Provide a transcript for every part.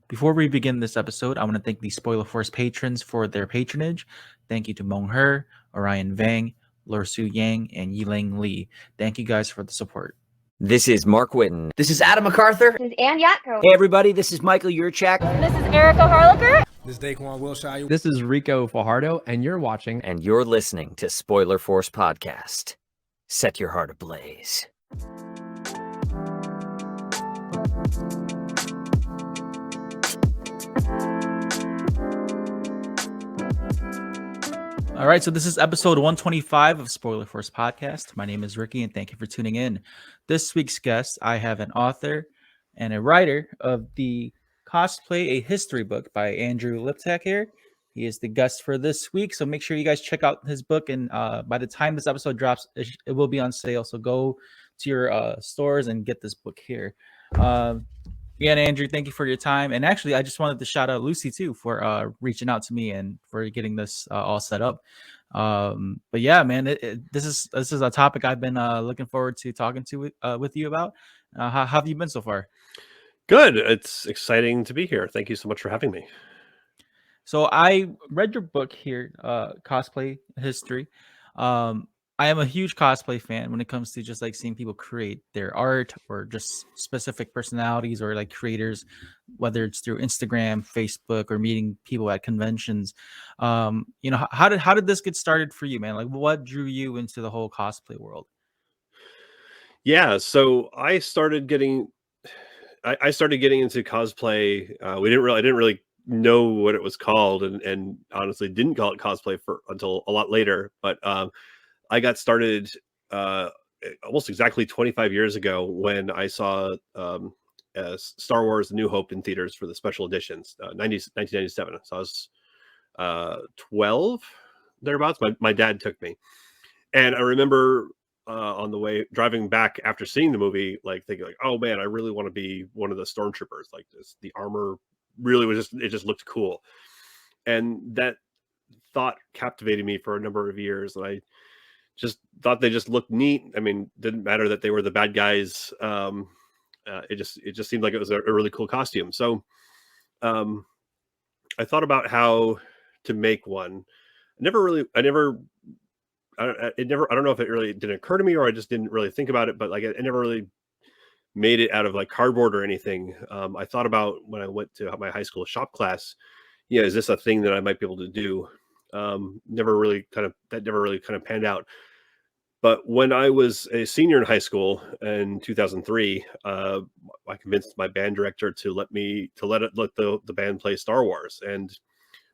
Before we begin this episode, I want to thank the Spoiler Force patrons for their patronage. Thank you to Mong Her, Orion Vang, Lor Su Yang, and Yilang Li. Thank you guys for the support. This is Mark Witten. This is Adam MacArthur. This is Ann Yatko. Hey everybody, this is Michael Yurchak. This is Erica Harlicker. This is Daquan Wilshire. This is Rico Fajardo, and you're watching. And you're listening to Spoiler Force Podcast. Set your heart ablaze. All right, so this is episode 125 of Spoiler Force Podcast. My name is Ricky, and thank you for tuning in. This week's guest, I have an author and a writer of the Cosplay, a history book by Andrew Liptak here. He is the guest for this week, so make sure you guys check out his book. And by the time this episode drops, it will be on sale. So go to your stores and get this book here. Again, Andrew, thank you for your time. And actually, I just wanted to shout out Lucy too for reaching out to me and for getting this all set up. But yeah, man, this is a topic I've been looking forward to talking to with you about. How have you been so far? Good. It's exciting to be here. Thank you so much for having me. So I read your book here, Cosplay History. I am a huge cosplay fan when it comes to just like seeing people create their art or just specific personalities or like creators, whether it's through Instagram, Facebook, or meeting people at conventions. How did this get started for you, man? Like, what drew you into the whole cosplay world? Yeah, so I started getting into cosplay. I didn't really know what it was called, and honestly didn't call it cosplay until a lot later. But I got started almost exactly 25 years ago when I saw Star Wars: A New Hope in theaters for the special editions, 1997. So I was 12 thereabouts. My dad took me, and I remember on the way driving back after seeing the movie, like thinking, like, oh man, I really want to be one of the stormtroopers. Like this, the armor really just looked cool, and that thought captivated me for a number of years, and I just thought they just looked neat. I mean, didn't matter that they were the bad guys. It just seemed like it was a really cool costume. So I thought about how to make one. I don't know if it really didn't occur to me or I just didn't really think about it, but like I never really made it out of like cardboard or anything. I thought about when I went to my high school shop class, is this a thing that I might be able to do? Never really kind of panned out. But when I was a senior in high school in 2003, I convinced my band director to let the band play Star Wars. And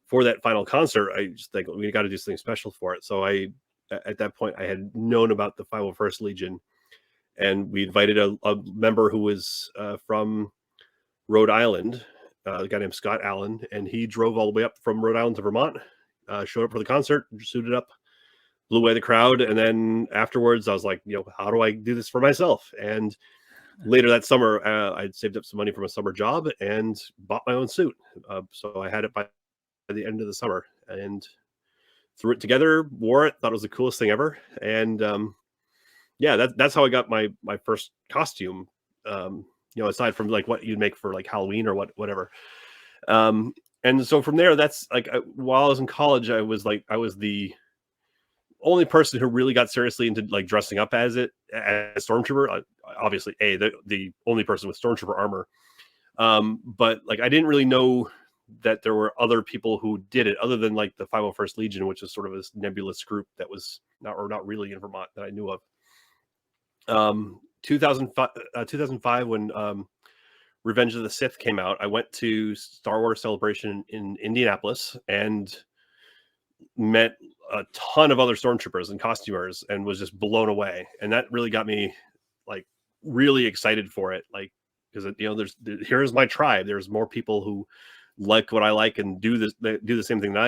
for that final concert, I just think we got to do something special for it. So at that point, I had known about the 501st Legion, and we invited a member who was from Rhode Island, a guy named Scott Allen, and he drove all the way up from Rhode Island to Vermont. Showed up for the concert, suited up, blew away the crowd, and then afterwards I was like, how do I do this for myself? And later that summer, I'd saved up some money from a summer job and bought my own suit. So I had it by the end of the summer and threw it together, wore it, thought it was the coolest thing ever. And that's how I got my first costume. Aside from like what you'd make for like Halloween or whatever. And so from there, that's like while I was in college, I was the only person who really got seriously into like dressing up as a stormtrooper. Obviously, the only person with stormtrooper armor. But like I didn't really know that there were other people who did it, other than like the 501st Legion, which is sort of this nebulous group that was not really in Vermont that I knew of. 2005 when Revenge of the Sith came out, I went to Star Wars Celebration in Indianapolis and met a ton of other stormtroopers and costumers and was just blown away. And that really got me like really excited for it. Like, because here's my tribe. There's more people who like what I like and do the same thing that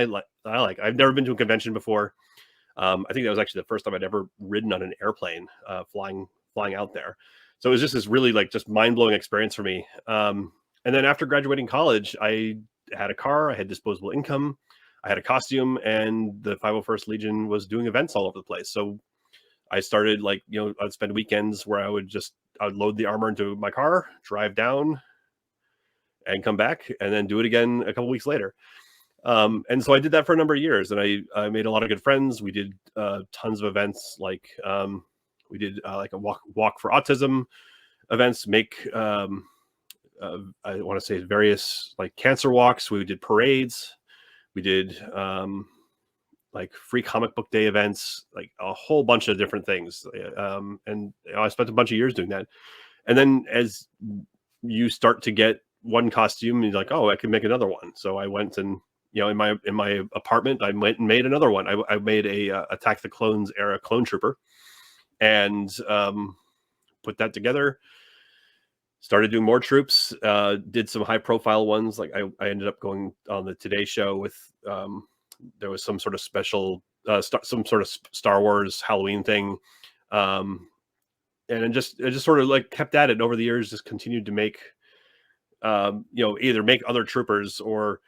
I like. I've never been to a convention before. I think that was actually the first time I'd ever ridden on an airplane, flying out there. So it was just this really like just mind-blowing experience for me. And then after graduating college, I had a car, I had disposable income, I had a costume, and the 501st Legion was doing events all over the place. So I started I'd spend weekends where I would load the armor into my car, drive down, and come back and then do it again a couple weeks later. And so I did that for a number of years, and I made a lot of good friends. We did tons of events, like we did like a walk for autism events, make I want to say various like cancer walks. We did parades. We did like free comic book day events, like a whole bunch of different things. And I spent a bunch of years doing that. And then as you start to get one costume, you're like, oh, I can make another one. So I went and, in my apartment, I went and made another one. I made a Attack the Clones era clone trooper, and put that together. Started doing more troops. Did some high profile ones. Like I ended up going on the Today Show with there was some sort of special some sort of Star Wars Halloween thing. And I just sort of like kept at it over the years, just continued to make, either make other troopers or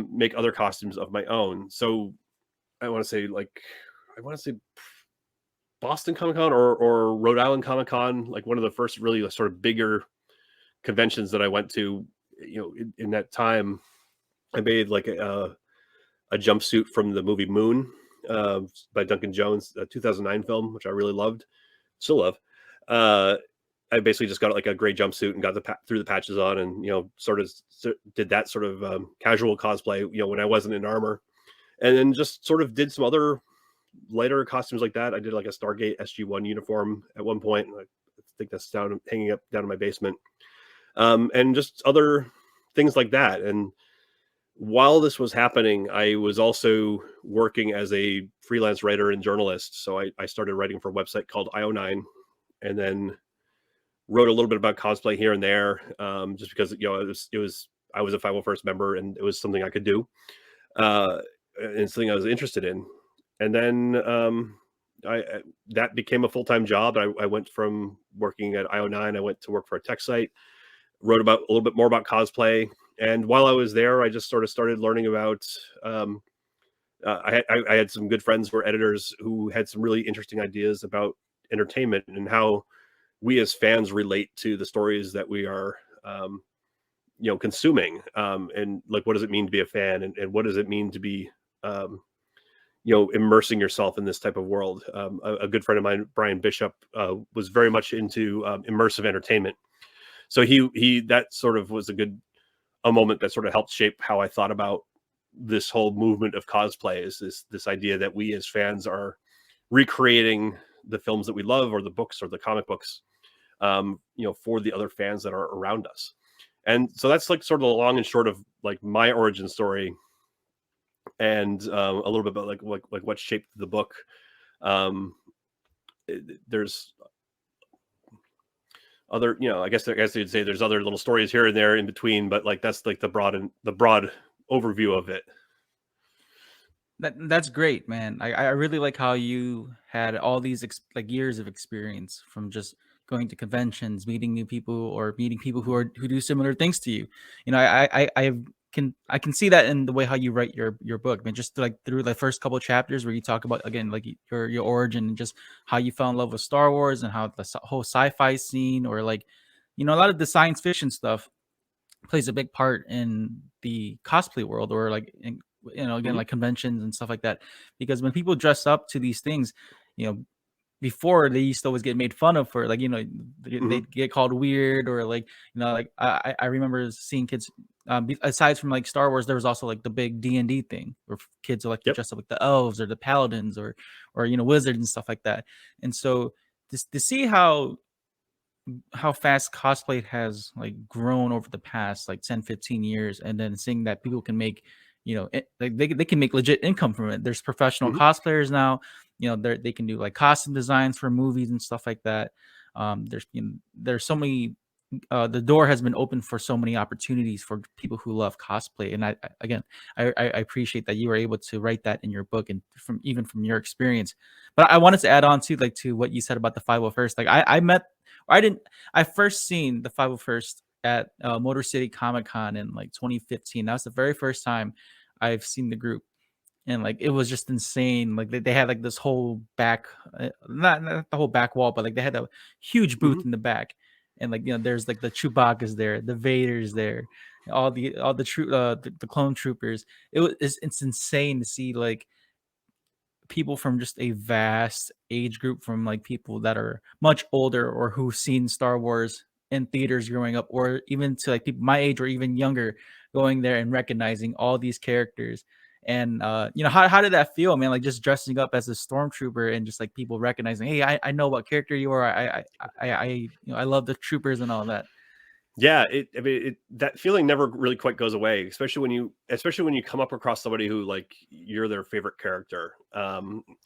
make other costumes of my own. So I want to say Boston Comic Con or Rhode Island Comic Con, like one of the first really sort of bigger conventions that I went to, in that time. I made like a jumpsuit from the movie Moon by Duncan Jones, a 2009 film, which I really loved. Still love. I basically just got like a gray jumpsuit and got threw the patches on, and sort of did that sort of casual cosplay, when I wasn't in armor, and then just sort of did some other lighter costumes like that. I did like a Stargate SG-1 uniform at one point, and I think that's hanging up down in my basement, and just other things like that. And while this was happening, I was also working as a freelance writer and journalist. So I started writing for a website called IO9, and then wrote a little bit about cosplay here and there, just because I was a 501st member, and it was something I could do, and something I was interested in. And then that became a full-time job. I went from working at IO9, I went to work for a tech site, wrote about a little bit more about cosplay. And while I was there, I just sort of started learning about. I had some good friends who were editors who had some really interesting ideas about entertainment and how we as fans relate to the stories that we are, consuming. And like, what does it mean to be a fan, and what does it mean to be, immersing yourself in this type of world. A good friend of mine, Brian Bishop, was very much into immersive entertainment. So he that sort of was a moment that sort of helped shape how I thought about this whole movement of cosplay, is this idea that we as fans are recreating the films that we love, or the books or the comic books, for the other fans that are around us. And so that's like sort of the long and short of like my origin story, and a little bit about like what shaped the book. There's other, I guess you'd say there's other little stories here and there in between, but like that's like the broad overview of it. That's great, man. I really like how you had all these like years of experience from just going to conventions, meeting new people, or meeting people who do similar things to you. I can see that in the way how you write your book, man. Just like through the first couple of chapters where you talk about, again, like your origin and just how you fell in love with Star Wars, and how the whole sci-fi scene, or like, a lot of the science fiction stuff plays a big part in the cosplay world, or like again, like conventions and stuff like that. Because when people dress up to these things, before, they used to always get made fun of for, like, they get called weird, or like, like I remember seeing kids, aside from like Star Wars, there was also like the big D&D thing where kids are like to dress up like the elves or the paladins, or wizards and stuff like that. And so to see how fast cosplay has like grown over the past like 10-15 years, and then seeing that people can make, like they can make legit income from it. There's professional cosplayers now, they can do like costume designs for movies and stuff like that. There's so many, the door has been open for so many opportunities for people who love cosplay. And I appreciate that you were able to write that in your book, and from your experience. But I wanted to add on to what you said about the 501st. Like I first seen the 501st at Motor City Comic Con in like 2015. That was the very first time I've seen the group, and like it was just insane. Like they had like this whole back, not the whole back wall, but like they had a huge booth in the back, and like there's like the Chewbacca's there, the Vader's there, the clone troopers. It's insane to see like people from just a vast age group, from like people that are much older or who've seen Star Wars in theaters growing up, or even to like people my age or even younger, going there and recognizing all these characters. And how did that feel, man? Like just dressing up as a stormtrooper and just like people recognizing, hey, I know what character you are. I love the troopers and all that. Yeah, that feeling never really quite goes away, especially when you come up across somebody who like you're their favorite character,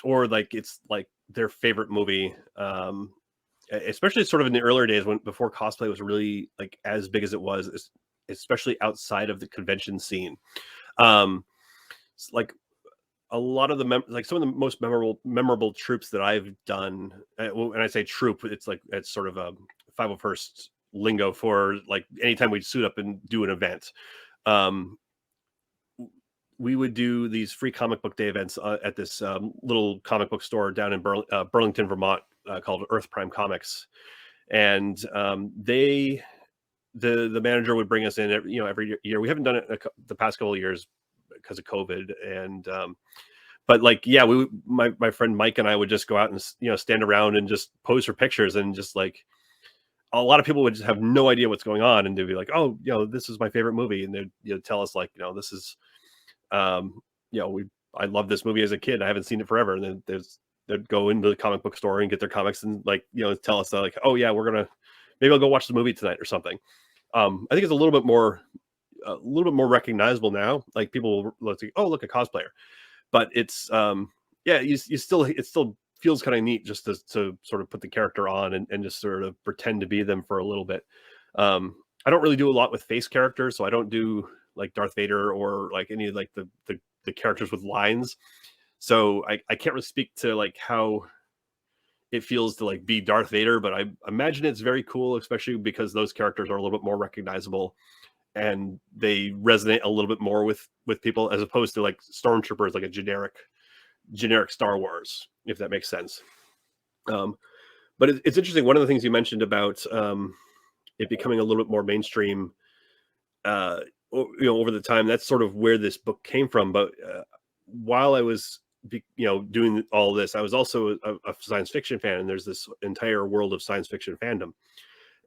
or like it's like their favorite movie, especially sort of in the earlier days before cosplay was really like as big as it was, especially outside of the convention scene. Like a lot of like some of the most memorable troops that I've done, and I say troop, it's sort of a 501st lingo for like anytime we'd suit up and do an event. We would do these free comic book day events at this little comic book store down in Burlington, Vermont, called Earth Prime Comics, and the manager would bring us in every year. We haven't done it the past couple of years because of COVID, and but like my friend Mike and I would just go out and stand around and just pose for pictures, and just like a lot of people would just have no idea what's going on, and they'd be like, oh, this is my favorite movie, and they'd tell us like, this is I love this movie as a kid, I haven't seen it forever, and then they'd go into the comic book store and get their comics and like tell us like, oh yeah, maybe I'll go watch the movie tonight or something. I think it's a little bit more recognizable now. Like people will say, oh, look, a cosplayer, but it's it still feels kind of neat just to sort of put the character on and just sort of pretend to be them for a little bit. I don't really do a lot with face characters, so I don't do like Darth Vader or like any of like the characters with lines. So I can't really speak to like how it feels to like be Darth Vader, but I imagine it's very cool, especially because those characters are a little bit more recognizable and they resonate a little bit more with people, as opposed to like Stormtroopers, like a generic Star Wars, if that makes sense. But it's interesting. One of the things you mentioned about it becoming a little bit more mainstream, over the time, that's sort of where this book came from. But while I was doing all this, I was also a science fiction fan, and there's this entire world of science fiction fandom.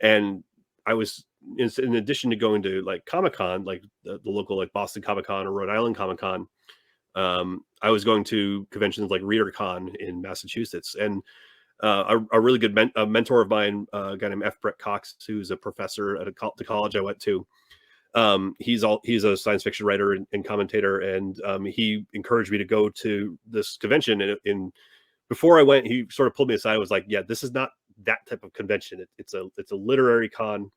And I was, in addition to going to like Comic-Con, like the local like Boston Comic-Con or Rhode Island Comic-Con, I was going to conventions like ReaderCon in Massachusetts. And a really good mentor of mine, a guy named F. Brett Cox, who's a professor at the college I went to. He's a science fiction writer and commentator, and he encouraged me to go to this convention. And before I went, he sort of pulled me aside and was like, yeah, this is not that type of convention. It's a literary con.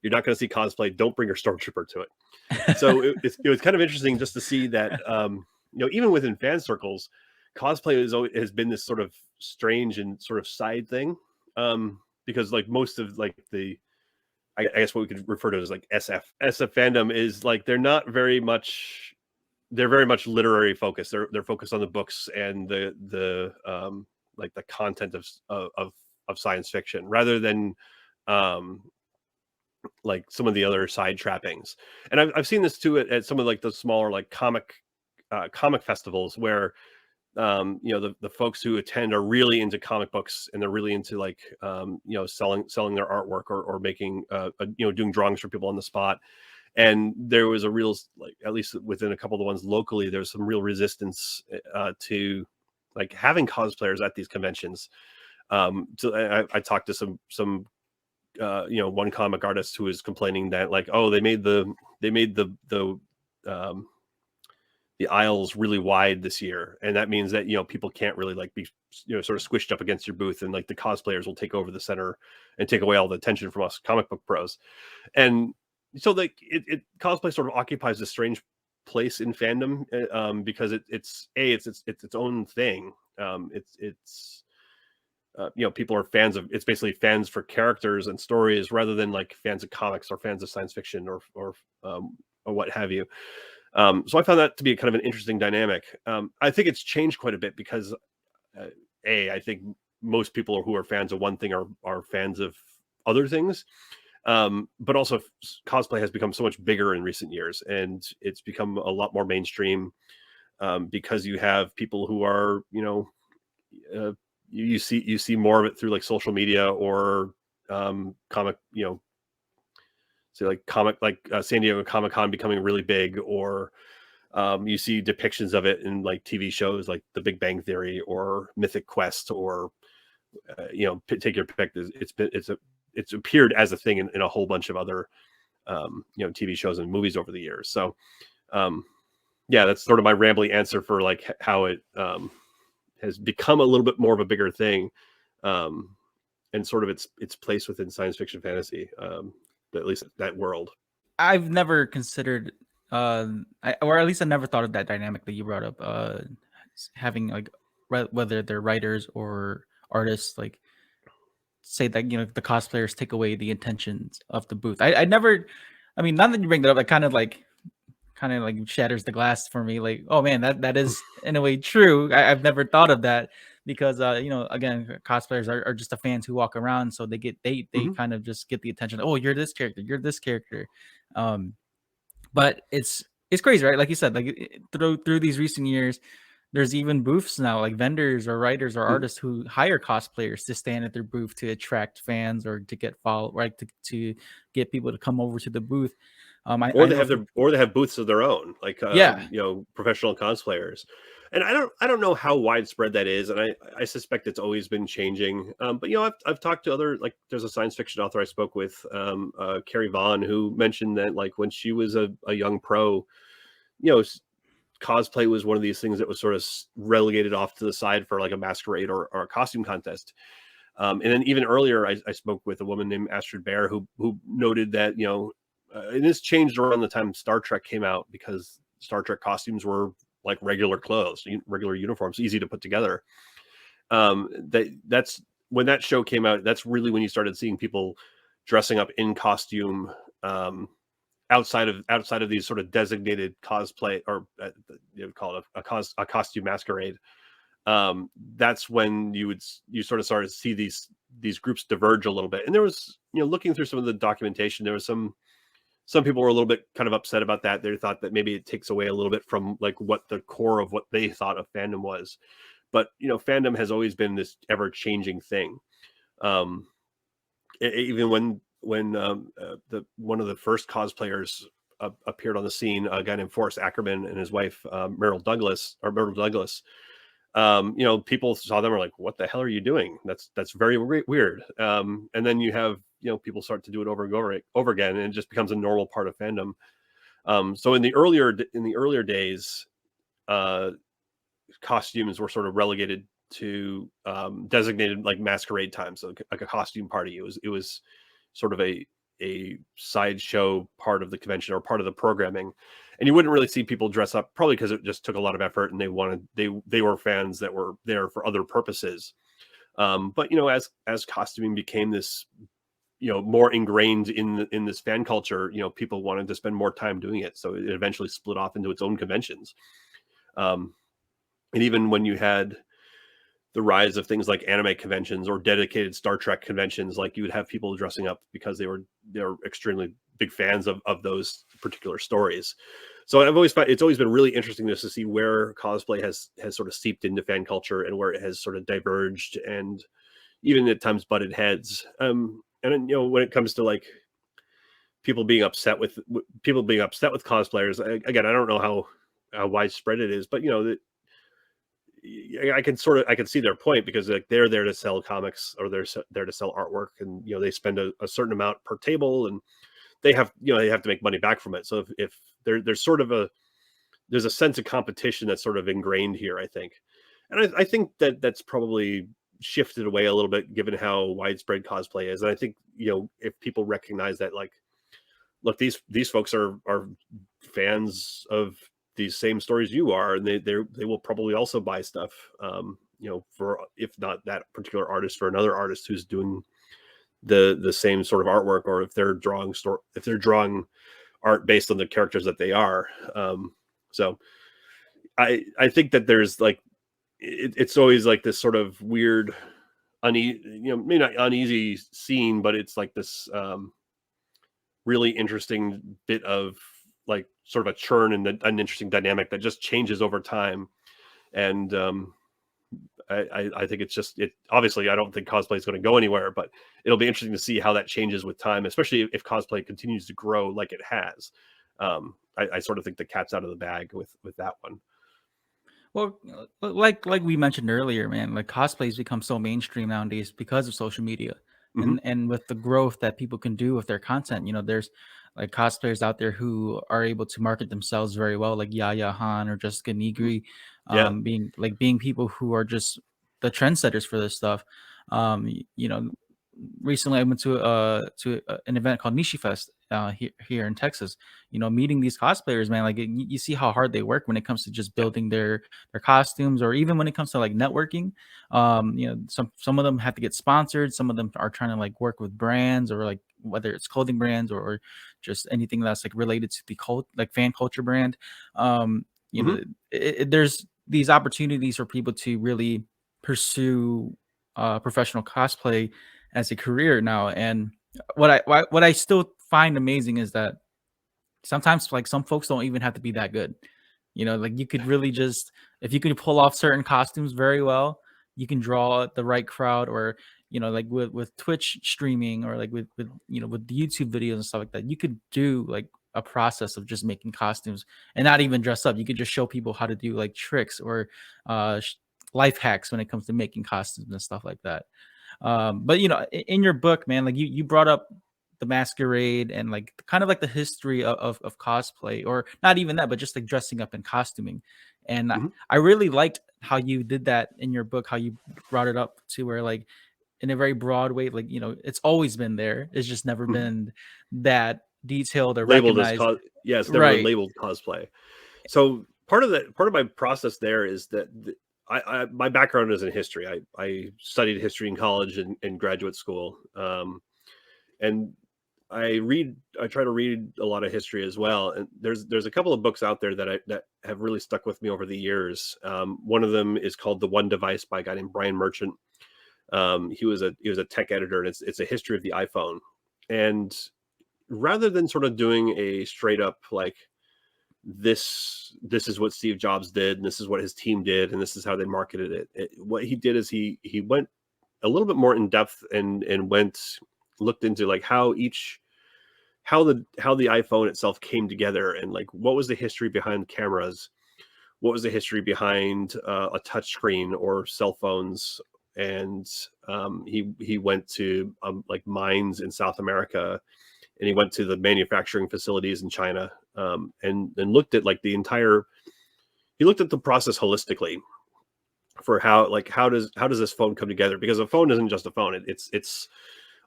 You're not going to see cosplay. Don't bring your Stormtrooper to it. So it was kind of interesting just to see that, even within fan circles, cosplay has been this sort of strange and sort of side thing, because like most of like I guess what we could refer to as like SF fandom is like they're very much literary focused. They're focused on the books and the like the content of science fiction, rather than like some of the other side trappings. And I've seen this too at some of like the smaller like comic festivals, where the folks who attend are really into comic books, and they're really into like selling their artwork or making doing drawings for people on the spot. And there was a real, like, at least within a couple of the ones locally, there's some real resistance to like having cosplayers at these conventions. So I talked to some one comic artist who was complaining that like, oh, they made the aisles really wide this year, and that means that people can't really like be sort of squished up against your booth, and like the cosplayers will take over the center and take away all the attention from us comic book pros. And so like cosplay sort of occupies a strange place in fandom, because it's its own thing. People are fans of, it's basically fans for characters and stories, rather than like fans of comics or fans of science fiction or what have you. So I found that to be kind of an interesting dynamic. I think it's changed quite a bit because I think most people who are fans of one thing are fans of other things. But also cosplay has become so much bigger in recent years, and it's become a lot more mainstream, because you have people who are, you see more of it through like social media or comic, say like San Diego Comic-Con becoming really big, or you see depictions of it in like TV shows like The Big Bang Theory or Mythic Quest, or take your pick. It's appeared as a thing in a whole bunch of other TV shows and movies over the years. So that's sort of my rambly answer for like how it has become a little bit more of a bigger thing, and sort of its place within science fiction fantasy, at least that world. I've never considered, or at least I never thought of that dynamic that you brought up, having like whether they're writers or artists, like say that the cosplayers take away the intentions of the booth. I never, I mean, now that you bring that up, it kind of like shatters the glass for me. Like, oh man, that is in a way true. I've never thought of that, because again, cosplayers are just the fans who walk around, so they kind of just get the attention. Oh, you're this character, you're this character. But it's crazy, right? Like you said, like through these recent years, there's even booths now, like vendors or writers or artists who hire cosplayers to stand at their booth to attract fans or to get followed, right? To get people to come over to the booth. Or they have booths of their own, like professional cosplayers. And I don't know how widespread that is, and I suspect it's always been changing. But I've talked to other, like there's a science fiction author I spoke with, Carrie Vaughn, who mentioned that like when she was a young pro, cosplay was one of these things that was sort of relegated off to the side for like a masquerade or a costume contest. And then even earlier, I spoke with a woman named Astrid Bear who noted that and this changed around the time Star Trek came out, because Star Trek costumes were like regular clothes, regular uniforms, easy to put together. That's when that show came out. That's really when you started seeing people dressing up in costume, outside of these sort of designated cosplay, or call it a costume masquerade. That's when you sort of started to see these groups diverge a little bit. And there was, looking through some of the documentation, there was some people were a little bit kind of upset about that. They thought that maybe it takes away a little bit from like what the core of what they thought of fandom was. But fandom has always been this ever changing thing. Even when one of the first cosplayers appeared on the scene, a guy named Forrest Ackerman and his wife Myrtle Douglas. People saw them, were like, "What the hell are you doing? That's very weird." And then you have people start to do it over and over again, and it just becomes a normal part of fandom. So in the earlier days, costumes were sort of relegated to designated like masquerade times, so like a costume party. It was sort of a sideshow part of the convention or part of the programming, and you wouldn't really see people dress up, probably because it just took a lot of effort, and they were fans that were there for other purposes. But as costuming became this more ingrained in this fan culture, people wanted to spend more time doing it, so it eventually split off into its own conventions. And even when you had the rise of things like anime conventions or dedicated Star Trek conventions, like you would have people dressing up because they were extremely big fans of those particular stories. So it's always been really interesting just to see where cosplay has sort of seeped into fan culture and where it has sort of diverged and even at times butted heads. And then, when it comes to like people being upset with cosplayers, again, I don't know how widespread it is, but I can see their point, because like they're there to sell comics, or they're there to sell artwork, and they spend a certain amount per table, and they have to make money back from it. So if there's sort of there's a sense of competition that's sort of ingrained here, I think. And I think that's probably shifted away a little bit given how widespread cosplay is. And I think, if people recognize that, like, look, these folks are fans of these same stories you are, and they will probably also buy stuff, for, if not that particular artist, for another artist who's doing the same sort of artwork, or if they're drawing art based on the characters that they are. So I think that there's like, it's always like this sort of weird maybe not uneasy scene, but it's like this really interesting bit of like sort of a churn and an interesting dynamic that just changes over time. And I think it's just obviously I don't think cosplay is going to go anywhere, but it'll be interesting to see how that changes with time, especially if cosplay continues to grow like it has. I sort of think the cat's out of the bag with that one. Well, like we mentioned earlier, man, like cosplay's become so mainstream nowadays because of social media, Mhm. and with the growth that people can do with their content. There's like cosplayers out there who are able to market themselves very well, like Yaya Han or Jessica Nigri, Yeah. being people who are just the trendsetters for this stuff. Recently I went to an event called Nishi Fest here in Texas. Meeting these cosplayers, man, like you see how hard they work when it comes to just building their costumes, or even when it comes to like networking. Some of them have to get sponsored, some of them are trying to like work with brands, or like whether it's clothing brands or just anything that's like related to the cult, like fan culture brand. There's these opportunities for people to really pursue professional cosplay as a career now. And what I still find amazing is that sometimes like some folks don't even have to be that good. Like you could really just, if you could pull off certain costumes very well, you can draw the right crowd. Or like with Twitch streaming, or like with the YouTube videos and stuff like that, you could do like a process of just making costumes and not even dress up. You could just show people how to do like tricks or life hacks when it comes to making costumes and stuff like that. But in your book, man, like you brought up the masquerade and like kind of like the history of cosplay, or not even that, but just like dressing up and costuming. And Mhm. I really liked how you did that in your book, how you brought it up to where like in a very broad way, like it's always been there, it's just never Mhm. been that detailed or Labeled as recognized. yeah, it's never been Right. labeled cosplay. So part of my process there is that my background is in history. I studied history in college and graduate school, and I try to read a lot of history as well. And there's a couple of books out there that have really stuck with me over the years. One of them is called The One Device by a guy named Brian Merchant. He was a tech editor, and it's a history of the iPhone. And rather than sort of doing a straight up like this is what Steve Jobs did, and this is what his team did, and this is how they marketed it. What he did is he went a little bit more in depth and looked into like how the iPhone itself came together, and like what was the history behind cameras, what was the history behind a touch screen or cell phones. And he went to like mines in South America, and he went to the manufacturing facilities in China, and looked at like he looked at the process holistically for how does this phone come together, because a phone isn't just a phone. It's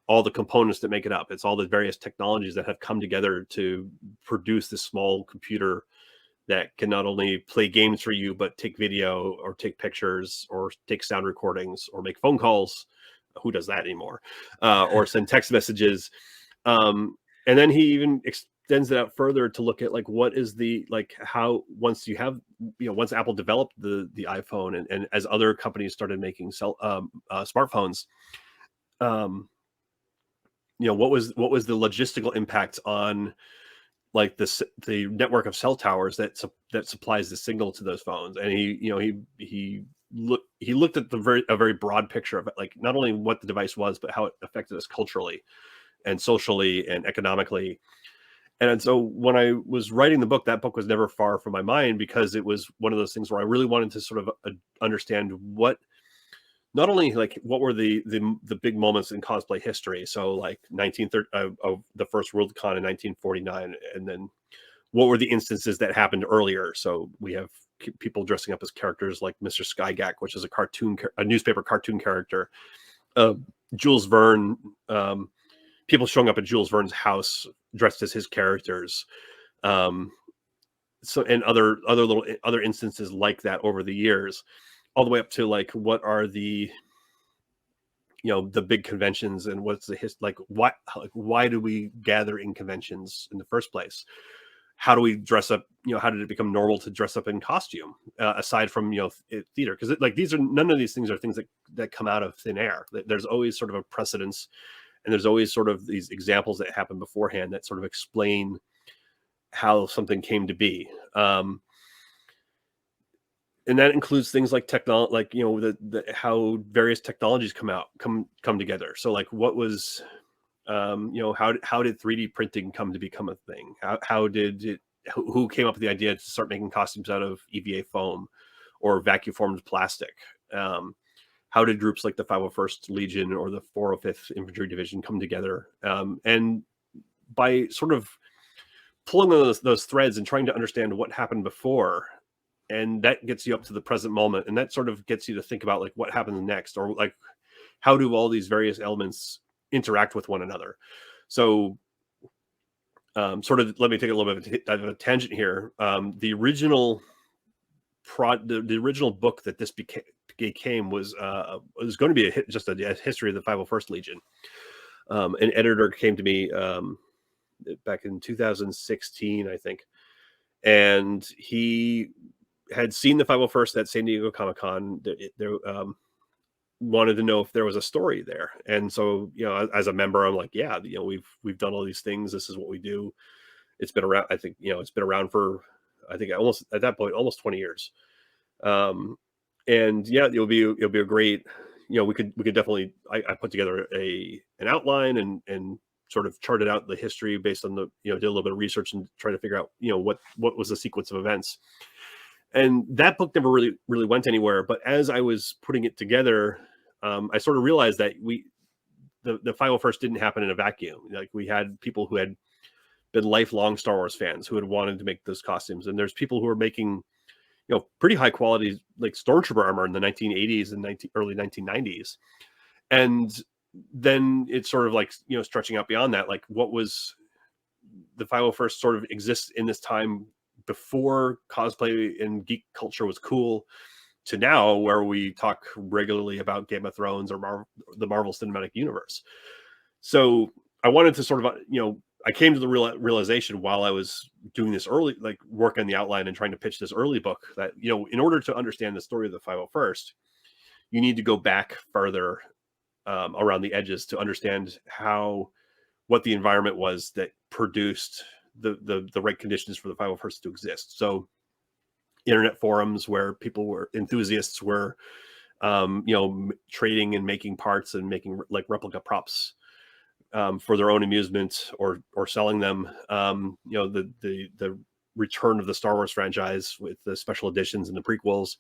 all the components that make it up. It's all the various technologies that have come together to produce this small computer that can not only play games for you, but take video or take pictures or take sound recordings or make phone calls. Who does that anymore? Or send text messages. And then he even extends it out further to look at like what is the like how once you have once Apple developed the iPhone, and as other companies started making smartphones, what was the logistical impact on like the network of cell towers that supplies the signal to those phones. And he looked at a very broad picture of it, like not only what the device was, but how it affected us culturally and socially and economically. And so when I was writing the book, that book was never far from my mind, because it was one of those things where I really wanted to sort of understand what, not only like what were the big moments in cosplay history. So like 1930, the first World Con in 1949, and then what were the instances that happened earlier. So we have people dressing up as characters like Mr. Skygack, which is a newspaper cartoon character. Jules Verne, people showing up at Jules Verne's house dressed as his characters. So and other instances like that over the years, all the way up to like what are the the big conventions, and what's the why do we gather in conventions in the first place. how do we dress up? How did it become normal to dress up in costume aside from theater? Because like none of these things are things that come out of thin air. There's always sort of a precedence, and there's always sort of these examples that happen beforehand that sort of explain how something came to be. And that includes things like technology, like how various technologies come together. So like what was how did 3D printing come to become a thing? Who came up with the idea to start making costumes out of EVA foam or vacuum formed plastic? How did groups like the 501st Legion or the 405th Infantry Division come together? And by sort of pulling those threads and trying to understand what happened before, and that gets you up to the present moment, and that sort of gets you to think about like what happens next, or like how do all these various elements interact with one another. So sort of let me take a little bit of a tangent here. The original book that this became was going to be just a history of the 501st Legion. An editor came to me back in 2016, I think, and he had seen the 501st at San Diego Comic-Con. There wanted to know if there was a story there, and so as a member, I'm like, yeah, we've done all these things. This is what we do. It's been around. I think it's been around for almost at that point almost 20 years. And yeah, it'll be a great. We could definitely. I put together an outline and sort of charted out the history based on did a little bit of research and try to figure out what was the sequence of events. And that book never really went anywhere. But as I was putting it together, I sort of realized that the 501st didn't happen in a vacuum. Like we had people who had been lifelong Star Wars fans who had wanted to make those costumes, and there's people who are making pretty high quality like stormtrooper armor in the 1980s and early 1990s. And then it's sort of like stretching out beyond that. Like what was the 501st sort of exists in this time before cosplay and geek culture was cool, to now where we talk regularly about Game of Thrones or the Marvel Cinematic Universe. So I wanted to sort of, I came to the realization while I was doing this early, like work on the outline and trying to pitch this early book, that, in order to understand the story of the 501st, you need to go back further around the edges to understand what the environment was that produced the right conditions for the 501st to exist. So internet forums where enthusiasts were, trading and making parts and making like replica props for their own amusement or selling them. The return of the Star Wars franchise with the special editions and the prequels.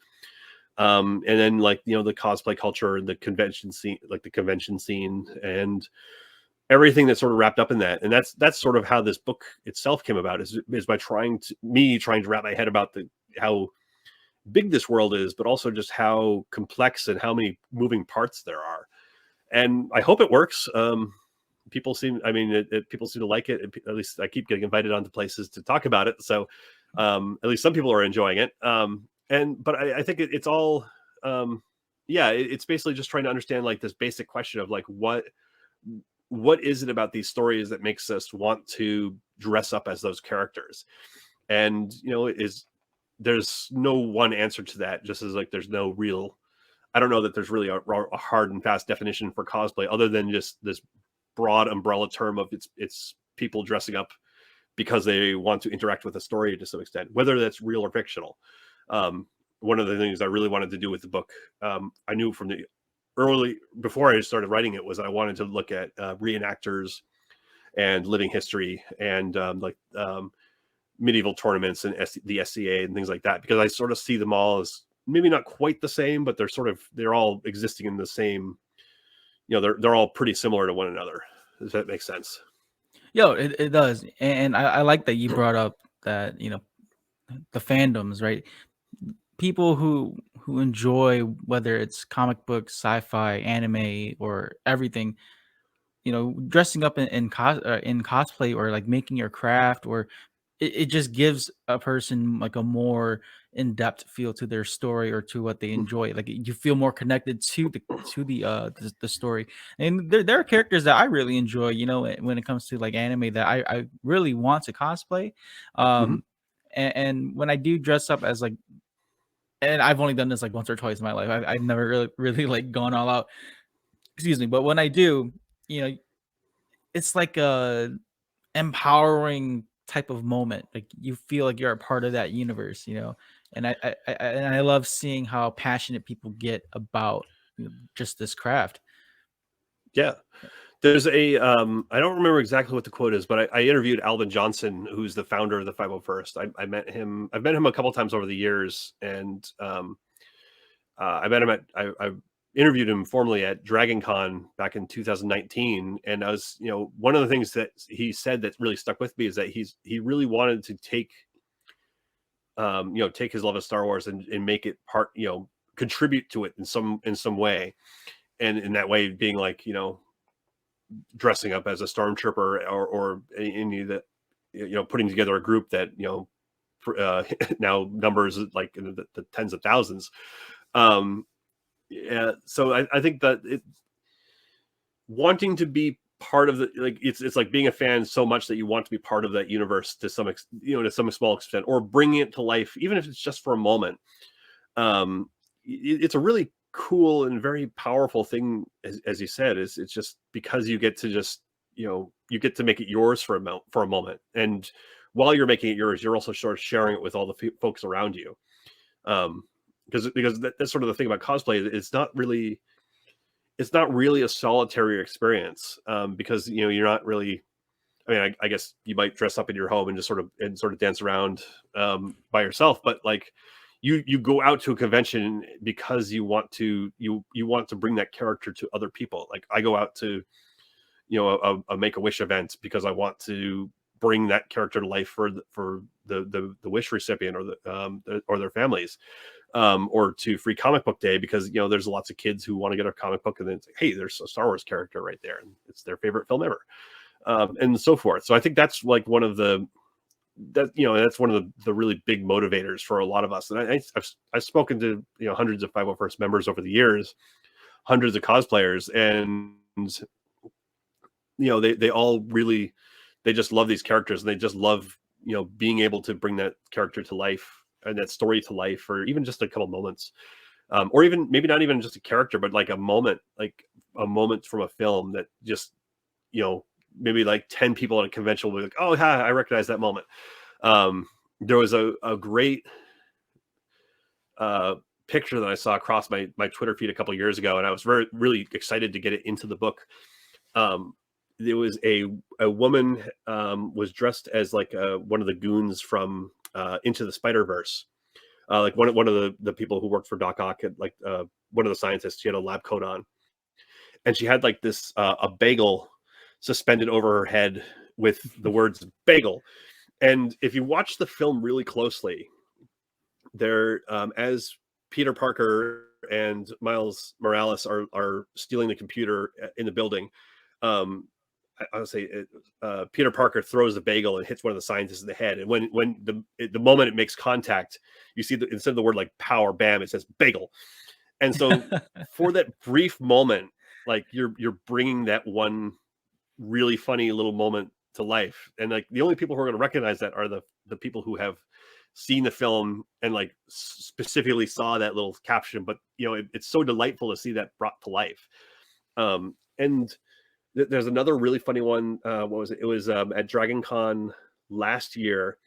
And then like, the cosplay culture and the convention scene and everything that's sort of wrapped up in that. And that's sort of how this book itself came about, is by trying to wrap my head about how big this world is, but also just how complex and how many moving parts there are. And I hope it works. People seem to like it. At least I keep getting invited onto places to talk about it. So at least some people are enjoying it. But I think it's all, it's basically just trying to understand like this basic question of like, what is it about these stories that makes us want to dress up as those characters? And, there's no one answer to that, just as like, there's no real, I don't know that there's really a hard and fast definition for cosplay other than just this broad umbrella term of it's people dressing up because they want to interact with a story to some extent, whether that's real or fictional. One of the things I really wanted to do with the book, I knew from the before I started writing it, was I wanted to look at reenactors and living history and medieval tournaments and the SCA and things like that, because I sort of see them all as maybe not quite the same, but they're all existing in the same, they're all pretty similar to one another. Does that make sense? It does. And I like that you brought up that, the fandoms, right? People who enjoy, whether it's comic books, sci-fi, anime, or everything, dressing up in cosplay or like making your craft or it just gives a person like a more in-depth feel to their story or to what they enjoy. Like you feel more connected to the story. And there are characters that I really enjoy, when it comes to like anime that I really want to cosplay. Mhm. And when I do dress up as like, and I've only done this like once or twice in my life. I've never really like gone all out. Excuse me, but when I do, you know, it's like a empowering type of moment. Like you feel like you're a part of that universe. And I love seeing how passionate people get about just this craft. Yeah. There's a I don't remember exactly what the quote is, but I interviewed Alvin Johnson, who's the founder of the 501st. I met him. I've met him a couple times over the years, and I met him I interviewed him formally at Dragon Con back in 2019, and I was, one of the things that he said that really stuck with me is that he really wanted to take take his love of Star Wars and make it part, contribute to it in some way, and in that way being like, dressing up as a stormtrooper or any of that, putting together a group that, now numbers like in the tens of thousands. Yeah, so I think that wanting to be part of the, like, it's like being a fan so much that you want to be part of that universe to to some small extent, or bringing it to life, even if it's just for a moment. It's a really cool and very powerful thing, as you said. It's just because you get to just, you get to make it yours for a moment, and while you're making it yours, you're also sort of sharing it with all the folks around you. Because that's sort of the thing about cosplay. It's not really a solitary experience, because you're not really. I mean, I guess you might dress up in your home and just sort of dance around by yourself, but like you go out to a convention because you want to bring that character to other people. Like I go out to a Make-A-Wish event because I want to bring that character to life for the wish recipient or their families, or to Free Comic Book Day because there's lots of kids who want to get a comic book and then say, hey, there's a Star Wars character right there and it's their favorite film ever, and so forth. So I think that's like one of the really big motivators for a lot of us. And I've spoken to hundreds of 501st members over the years, hundreds of cosplayers, and they all really, they just love these characters, and they just love being able to bring that character to life and that story to life for even just a couple moments, or even maybe not even just a character, but like a moment from a film that just maybe like 10 people at a convention will be like, oh yeah, I recognize that moment. There was a great picture that I saw across my Twitter feed a couple years ago, and I was really excited to get it into the book. There was a woman was dressed as like one of the goons from Into the Spider-Verse, like one of the people who worked for Doc Ock, like one of the scientists. She had a lab coat on, and she had like this a bagel suspended over her head with the words bagel. And if you watch the film really closely, there, as Peter Parker and Miles Morales are stealing the computer in the building, I would say Peter Parker throws the bagel and hits one of the scientists in the head. And when the moment it makes contact, you see instead of the word like power, bam, it says bagel. And so for that brief moment, like you're bringing that one really funny little moment to life, and like the only people who are going to recognize that are the people who have seen the film and like specifically saw that little caption. But it's so delightful to see that brought to life. And there's another really funny one. What was it? It was at Dragon Con last year.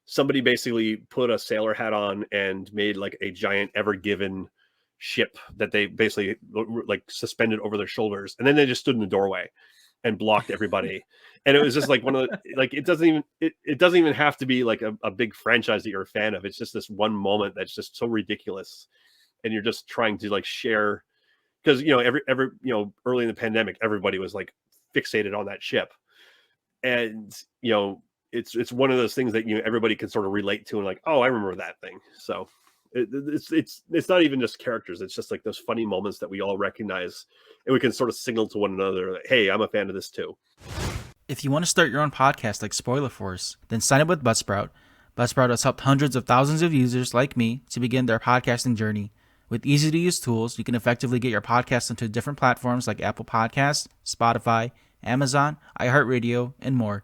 Somebody basically put a sailor hat on and made like a giant Ever Given ship that they basically like suspended over their shoulders, and then they just stood in the doorway and blocked everybody. And it was just like one of the, like, it doesn't even have to be like a big franchise that you're a fan of. It's just this one moment that's just so ridiculous, and you're just trying to like share, because every early in the pandemic everybody was like fixated on that ship, and it's one of those things that everybody can sort of relate to and like, oh, I remember that thing. So it's not even just characters, it's just like those funny moments that we all recognize, and we can sort of signal to one another that, hey, I'm a fan of this too. If you want to start your own podcast like Spoiler Force, then sign up with Buzzsprout. Buzzsprout has helped hundreds of thousands of users like me to begin their podcasting journey. With easy-to-use tools, you can effectively get your podcast onto different platforms like Apple Podcasts, Spotify, Amazon, iHeartRadio, and more.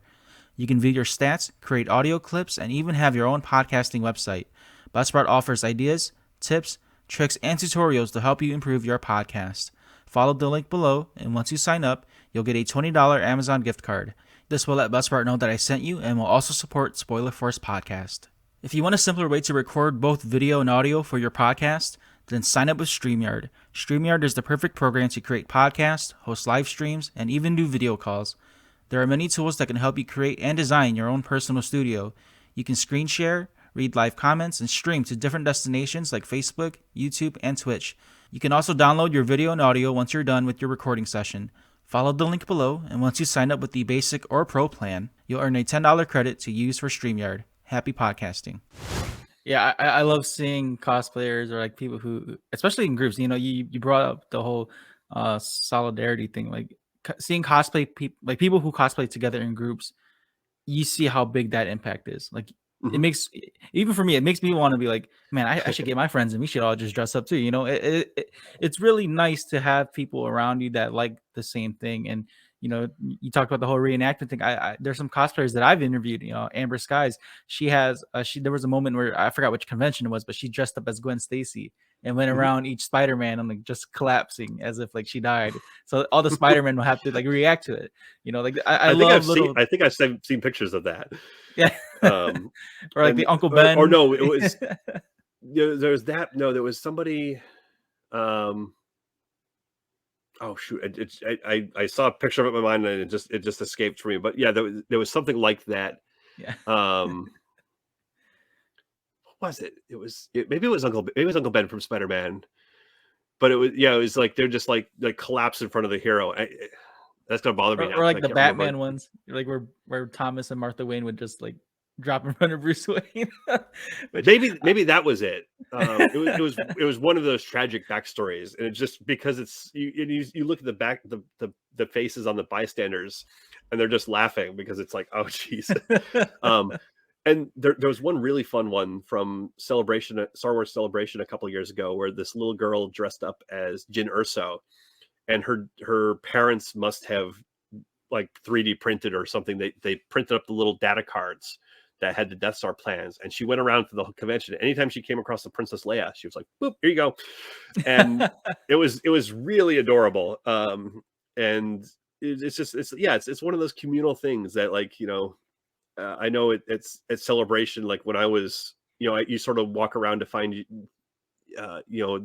You can view your stats, create audio clips, and even have your own podcasting website. Buzzsprout offers ideas, tips, tricks, and tutorials to help you improve your podcast. Follow the link below, and once you sign up, you'll get a $20 Amazon gift card. This will let Buzzsprout know that I sent you and will also support Spoiler Force Podcast. If you want a simpler way to record both video and audio for your podcast, then sign up with StreamYard. StreamYard is the perfect program to create podcasts, host live streams, and even do video calls. There are many tools that can help you create and design your own personal studio. You can screen share, read live comments, and stream to different destinations like Facebook, YouTube, and Twitch. You can also download your video and audio once you're done with your recording session. Follow the link below, and once you sign up with the basic or pro plan, you'll earn a $10 credit to use for StreamYard. Happy podcasting. Yeah, I love seeing cosplayers or like people who, especially in groups, you brought up the whole solidarity thing, like seeing cosplay people, like people who cosplay together in groups, you see how big that impact is. Like it makes, even for me, it makes me want to be like, man, I should get my friends and we should all just dress up too. It's really nice to have people around you that like the same thing. And you talked about the whole reenactment thing. There's some cosplayers that I've interviewed. Amber Skies. She has. There was a moment where I forgot which convention it was, but she dressed up as Gwen Stacy and went around each Spider-Man and like just collapsing as if like she died. So all the Spider-Man will have to like react to it. I think I've seen pictures of that. Yeah. Or like the Uncle Ben. Or no, it was there was that. No, there was somebody. Oh shoot! I saw a picture of it in my mind and it just escaped from me. But yeah, there was something like that. Yeah. What was it? Maybe it was Uncle Ben from Spider-Man. But it was like they're just like collapse in front of the hero. That's gonna bother me now. Or like the Batman ones, like where Thomas and Martha Wayne would just like drop in front of Bruce Wayne. Maybe that was it. It was one of those tragic backstories, and it's just because it's you look at the back the faces on the bystanders, and they're just laughing because it's like, oh geez. And there was one really fun one from Star Wars Celebration a couple years ago, where this little girl dressed up as Jyn Erso, and her parents must have like 3D printed or something. They printed up the little data cards that had the Death Star plans, and she went around to the convention. Anytime she came across the Princess Leia, she was like, "Boop, here you go," and it was really adorable. And it's one of those communal things that I know it's Celebration. Like when I was, you sort of walk around to find your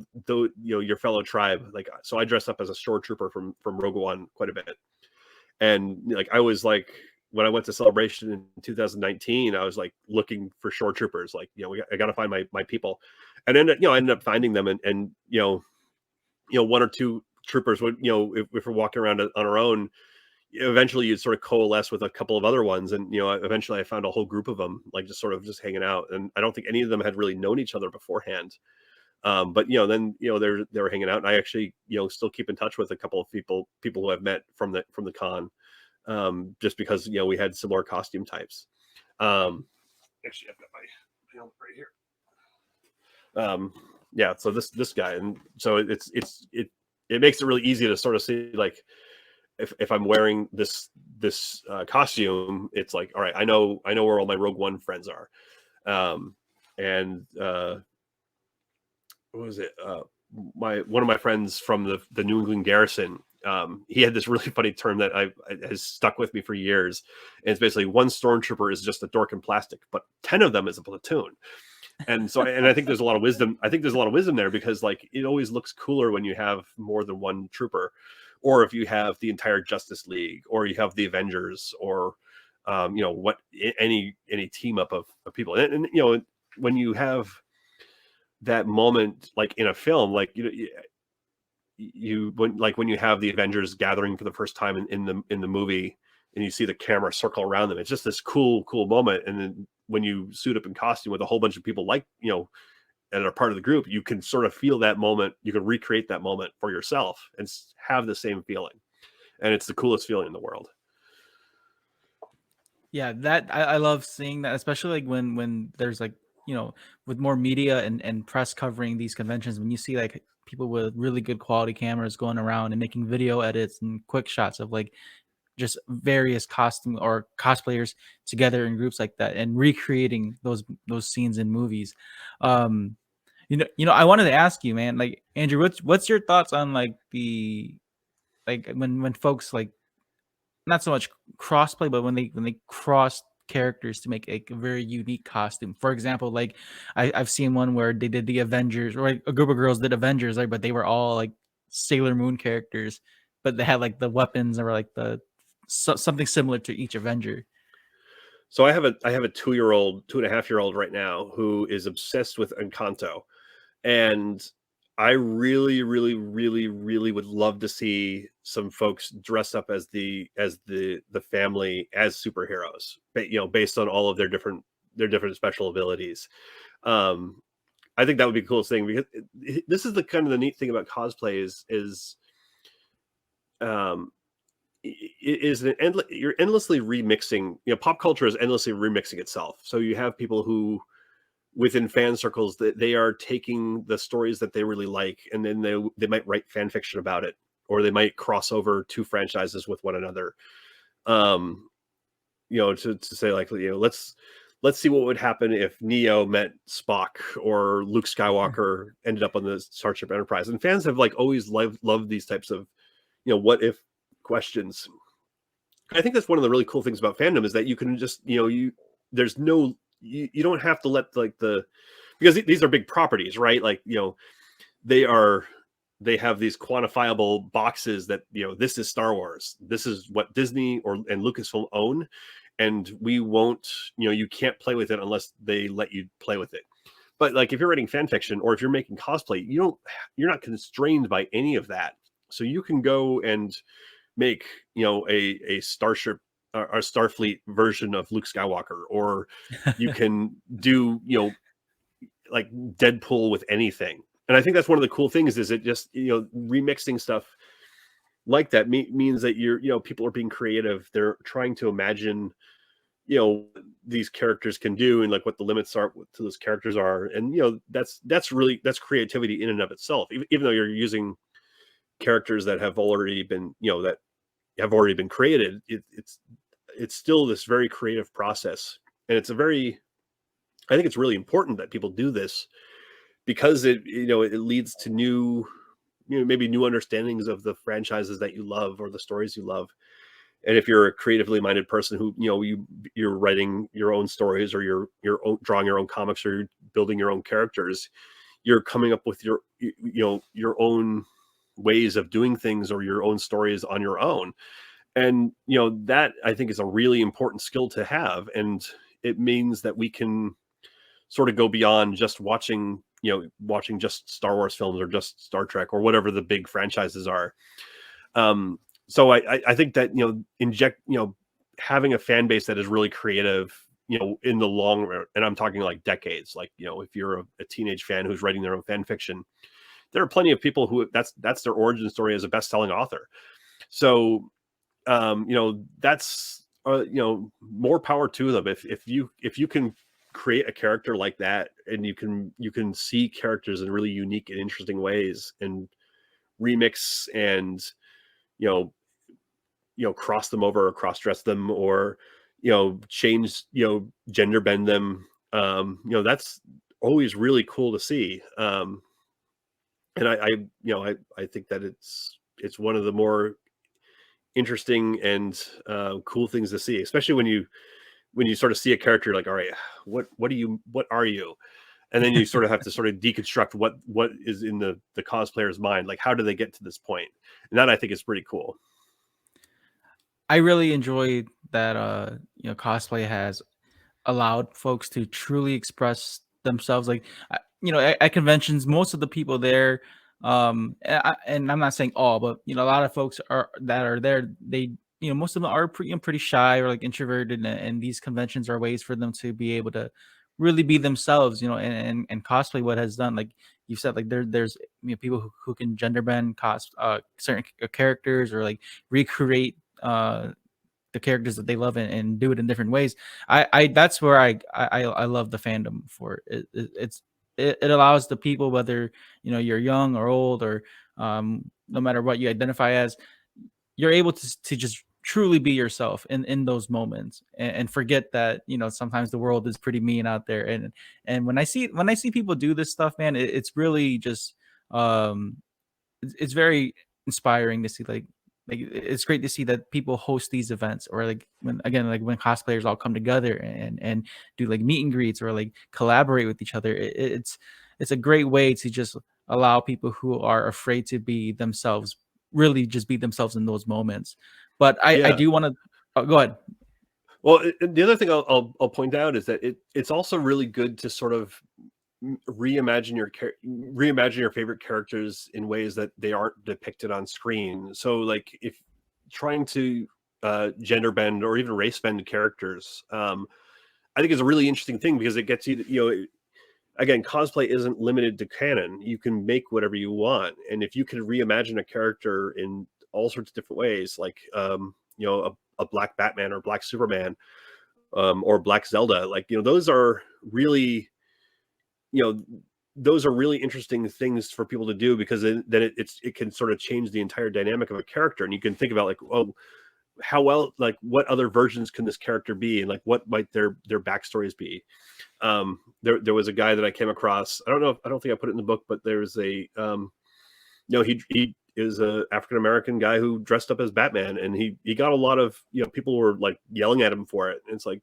fellow tribe. Like, so I dressed up as a shore trooper from Rogue One quite a bit, and like I was like, when I went to Celebration in 2019, I was like looking for shore troopers. Like, I got to find my people, and then I ended up finding them, and one or two troopers would, if we're walking around on our own, eventually you'd sort of coalesce with a couple of other ones, and eventually I found a whole group of them, like just hanging out, and I don't think any of them had really known each other beforehand. But then they were hanging out, and I actually still keep in touch with a couple of people who I've met from the con. Just because we had similar costume types. Actually, I've got my helmet right here. So this guy, and so it makes it really easy to sort of see, like, if I'm wearing this costume, it's like, all right, I know where all my Rogue One friends are. And what was it? One of my friends from the New England Garrison. He had this really funny term that has stuck with me for years. And it's basically, one stormtrooper is just a dork in plastic, but 10 of them is a platoon. And so, I think there's a lot of wisdom. I think there's a lot of wisdom there, because like it always looks cooler when you have more than one trooper, or if you have the entire Justice League, or you have the Avengers, or any team up of people. And when you have that moment, like in a film, like when you have the Avengers gathering for the first time in the movie, and you see the camera circle around them, it's just this cool moment. And then when you suit up in costume with a whole bunch of people, like that are part of the group, you can sort of feel that moment. You can recreate that moment for yourself and have the same feeling, and it's the coolest feeling in the world. Yeah, that I love seeing that, especially like when there's like, with more media and press covering these conventions, when you see like people with really good quality cameras going around and making video edits and quick shots of like just various costume or cosplayers together in groups like that and recreating those scenes in movies. Um, I wanted to ask you, man, like Andrew, what's your thoughts on like the like when folks like not so much crossplay, but when they cross characters to make a very unique costume. For example, like I've seen one where they did the Avengers, or like, a group of girls did Avengers, like, but they were all like Sailor Moon characters, but they had like the weapons or like something similar to each Avenger. So I have a 2-year-old, 2.5-year-old right now who is obsessed with Encanto, and I really, really, really, really would love to see some folks dress up as the family as superheroes, based on all of their different special abilities. Um, I think that would be the coolest thing, because this is the kind of the neat thing about cosplay is um, is you're endlessly remixing. Pop culture is endlessly remixing itself. So you have people who within fan circles that they are taking the stories that they really like, and then they might write fan fiction about it, or they might cross over two franchises with one another. Um, to say like, let's see what would happen if Neo met Spock, or Luke Skywalker ended up on the Starship Enterprise. And fans have like always loved these types of what if questions. I think that's one of the really cool things about fandom, is that you can just there's no you don't have to let like because these are big properties, right? Like they have these quantifiable boxes that this is Star Wars, this is what Disney and Lucasfilm own, and we won't you can't play with it unless they let you play with it. But like if you're writing fan fiction, or if you're making cosplay, you're not constrained by any of that. So you can go and make a starship or Starfleet version of Luke Skywalker, or you can do like Deadpool with anything. And I think that's one of the cool things, is it just remixing stuff like that means that people are being creative. They're trying to imagine these characters can do, and like what the limits are to those characters are. And that's creativity in and of itself, even though you're using characters that have already been created. It's still this very creative process, and I think it's really important that people do this, because it leads to new, maybe new understandings of the franchises that you love, or the stories you love. And if you're a creatively minded person who you're writing your own stories, or drawing your own comics, or you're building your own characters, you're coming up with your own ways of doing things, or your own stories on your own. And that, I think, is a really important skill to have. And it means that we can sort of go beyond just watching just Star Wars films, or just Star Trek, or whatever the big franchises are. So I think that having a fan base that is really creative, in the long run, and I'm talking like decades, like if you're a teenage fan who's writing their own fan fiction, there are plenty of people who that's their origin story as a best-selling author. So that's more power to them. If you can create a character like that, and you can see characters in really unique and interesting ways, and remix, and cross them over, or cross dress them, or change, gender bend them. That's always really cool to see. And I think that it's one of the more interesting and cool things to see, especially when you sort of see a character, like, all right, what are you? And then you sort of have to sort of deconstruct what is in the cosplayer's mind, like how do they get to this point? And that, I think, is pretty cool. I really enjoy that cosplay has allowed folks to truly express themselves. Like, at conventions, most of the people there, and I'm not saying all, but a lot of folks that are there, they, most of them are pretty shy, or like introverted, and these conventions are ways for them to be able to really be themselves, and cosplay what has done, like you said, like there's people who can gender bend certain characters, or like recreate the characters that they love and do it in different ways. I that's where I love the fandom for it. It allows the people, whether you're young or old or no matter what you identify as, you're able to just truly be yourself in those moments and forget that sometimes the world is pretty mean out there. And when I see people do this stuff, man, it's really just it's very inspiring to see. Like it's great to see that people host these events, or like when cosplayers all come together and do like meet and greets or like collaborate with each other. It's a great way to just allow people who are afraid to be themselves really just be themselves in those moments. But I Yeah. do want to go ahead. Well, the other thing I'll point out is that it's also really good to sort of reimagine your favorite characters in ways that they aren't depicted on screen. So like if trying to gender bend or even race bend characters, I think is a really interesting thing, because it gets you again, cosplay isn't limited to canon. You can make whatever you want, and if you can reimagine a character in all sorts of different ways, like a black Batman or black Superman, or black Zelda, like those are really those are really interesting things for people to do, because then it can sort of change the entire dynamic of a character, and you can think about like, oh, how well, like what other versions can this character be, and like what might their backstories be. There was a guy that I came across. I don't think I put it in the book, but there's a he is a African American guy who dressed up as Batman, and he got a lot of people were like yelling at him for it. And it's like,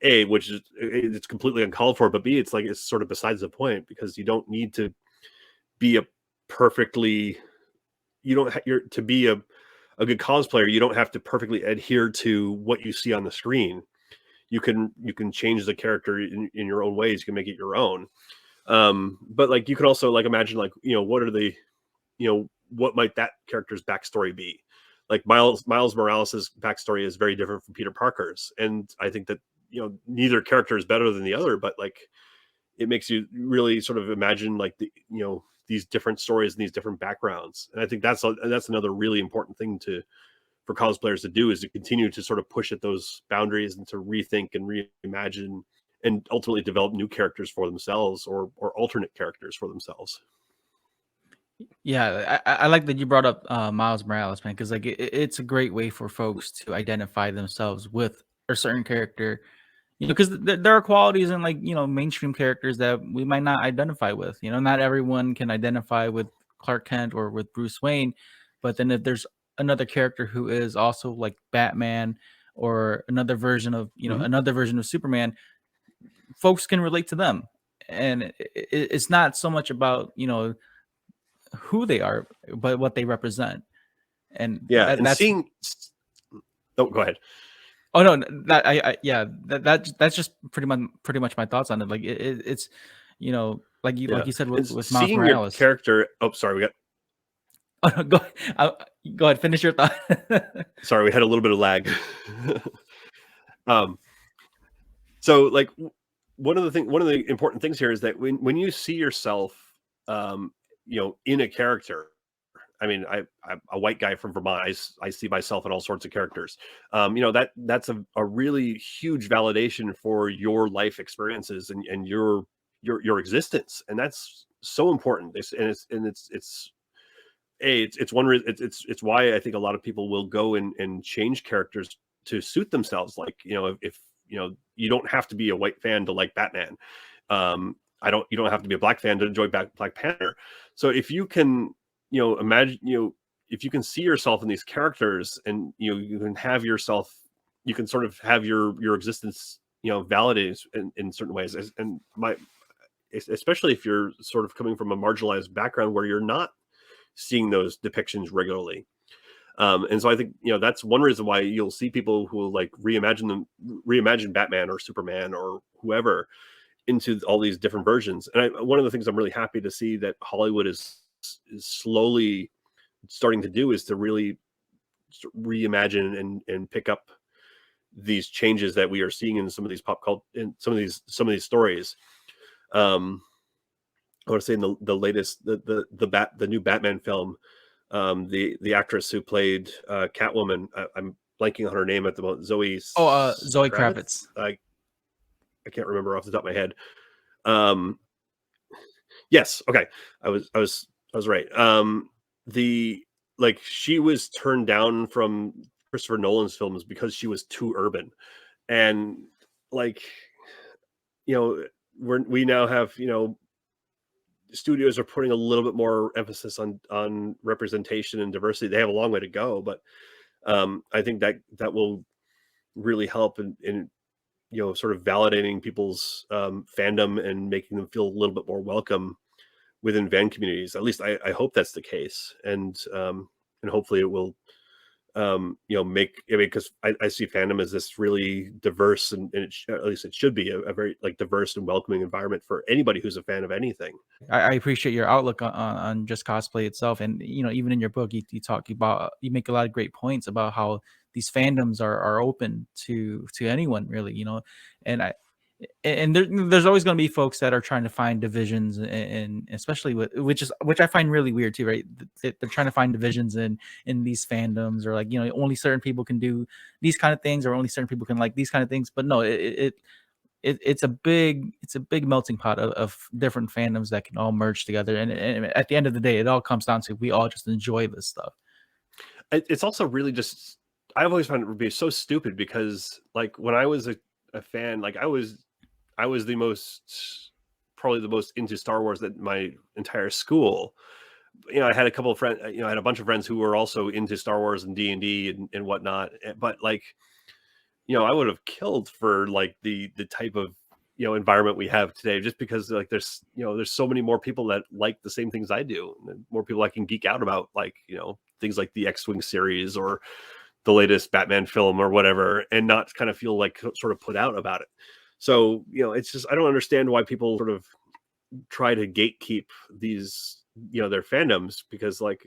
A, which is it's completely uncalled for, but B, it's like it's sort of besides the point, because you don't need to be to be a good cosplayer, you don't have to perfectly adhere to what you see on the screen. You can change the character in your own ways. You can make it your own. But like you can also like imagine like what are the what might that character's backstory be. Like Miles Morales' backstory is very different from Peter Parker's, and I think that neither character is better than the other, but like it makes you really sort of imagine like these different stories and these different backgrounds. And I think that's another really important thing for cosplayers to do, is to continue to sort of push at those boundaries and to rethink and reimagine and ultimately develop new characters for themselves, or alternate characters for themselves. Yeah, I like that you brought up Miles Morales, man, because like it's a great way for folks to identify themselves with a certain character, because there are qualities in like mainstream characters that we might not identify with. Not everyone can identify with Clark Kent or with Bruce Wayne, but then if there's another character who is also like Batman, or another version of another version of Superman, folks can relate to them, and it's not so much about who they are, but what they represent. And Yeah, and that's seeing. Oh, go ahead. oh no, that yeah, that's just pretty much my thoughts on it. Like it's like you said with Miles seeing Morales. your character. Oh, sorry, we got. Oh, no, go ahead, finish your thought. Sorry, we had a little bit of lag. So like one of the important things here is that when you see yourself in a character, I mean, I'm a white guy from Vermont. I see myself in all sorts of characters. That's a really huge validation for your life experiences and your existence, and that's so important. It's why I think a lot of people will go and change characters to suit themselves. Like if you don't have to be a white fan to like Batman. You don't have to be a black fan to enjoy Black Panther. So if you can imagine if you can see yourself in these characters, and you can have yourself, you can sort of have your existence validated in certain ways, especially if you're sort of coming from a marginalized background where you're not seeing those depictions regularly. And so I think that's one reason why you'll see people who will like reimagine Batman or Superman or whoever into all these different versions. And one of the things I'm really happy to see that Hollywood is slowly starting to do is to really reimagine and pick up these changes that we are seeing in some of these pop culture, in some of these stories. I want to say in the latest the new Batman film, the actress who played Catwoman, I'm blanking on her name at the moment. Zoe Kravitz. I can't remember off the top of my head. Yes, okay. I was right. She was turned down from Christopher Nolan's films because she was too urban. And like, we now have, studios are putting a little bit more emphasis on representation and diversity. They have a long way to go, but I think that will really help in sort of validating people's fandom and making them feel a little bit more welcome within fan communities. At least I hope that's the case, and hopefully it will because I see fandom as this really diverse and at least it should be a very like diverse and welcoming environment for anybody who's a fan of anything. I appreciate your outlook on just cosplay itself, and even in your book, you make a lot of great points about how these fandoms are open to anyone really, and there's always going to be folks that are trying to find divisions, and especially which I find really weird too, right? They're trying to find divisions in these fandoms, or like only certain people can do these kind of things, or only certain people can like these kind of things. But no, it's a big melting pot of different fandoms that can all merge together, and at the end of the day, it all comes down to we all just enjoy this stuff. It's also really just I've always found it to be so stupid because like when I was a fan, like I was probably the most into Star Wars that my entire school. I had a couple of friends, I had a bunch of friends who were also into Star Wars and D&D and whatnot. But like, I would have killed for like the type of, environment we have today, just because like there's so many more people that like the same things I do, and more people I can geek out about, like, things like the X-Wing series or the latest Batman film or whatever, and not kind of feel like sort of put out about it. So, it's just, I don't understand why people sort of try to gatekeep these, their fandoms, because like,